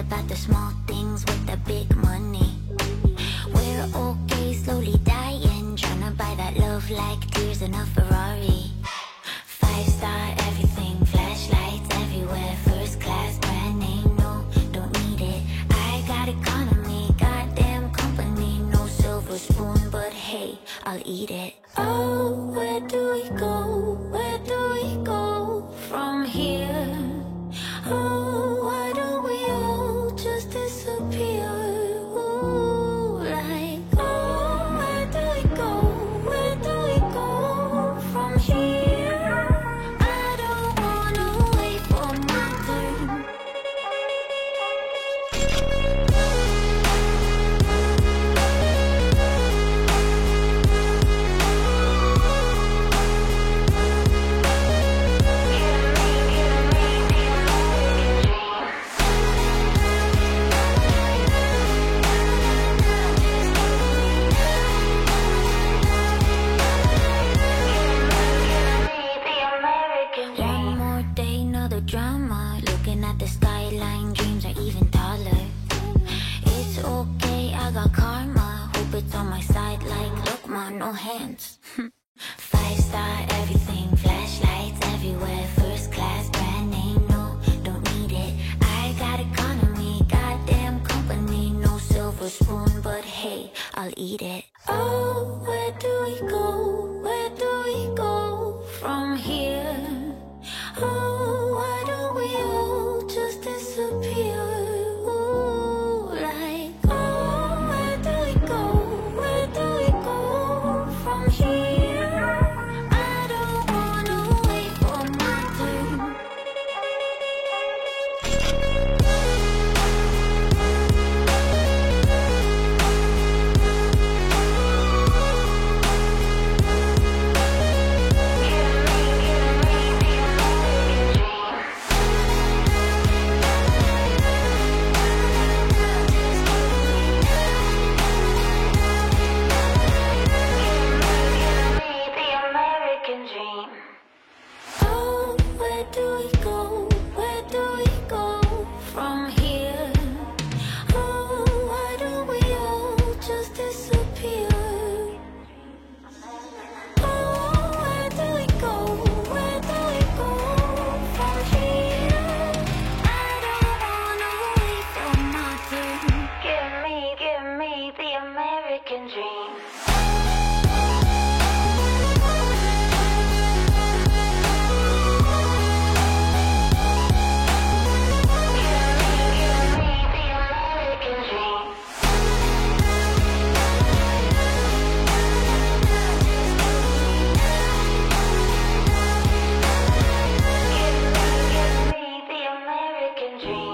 about the small things with the big money. We're okay, slowly dying, trying to buy that love like tears in a Ferrari. 5-star everything, flashlights everywhere, first class, brand name, no, don't need it. I got economy, goddamn company, no silver spoon, but hey, I'll eat it. Oh, where do we go? Where do we go from here? Oh, why don't we all just disappear? Ooh, like, oh, where do we go? Where do we go from here? I don't wanna wait for my turn. One more day, another drama. Looking at the skyline, dreams are even taller. It's okay, I got karma. Hope it's on my side, like, look, ma, no hands. 5-star everything, flashlights everywhere, first class, brand name, no, don't need it. I got economy, goddamn company, no silver spoon, but hey, I'll eat it. Oh, where do we go? Where do we go from here? Oh, why don't we all just disappear? Ooh, like, oh, where do we go? Where do we go from here? I don't wanna wait for my turn. Oh, where do we go? Where do we go from here? Oh, why don't we all just disappear? Oh, where do we go? Where do we go from here? I don't wanna wait for my turn. Give me the American dream. Give me the American dream.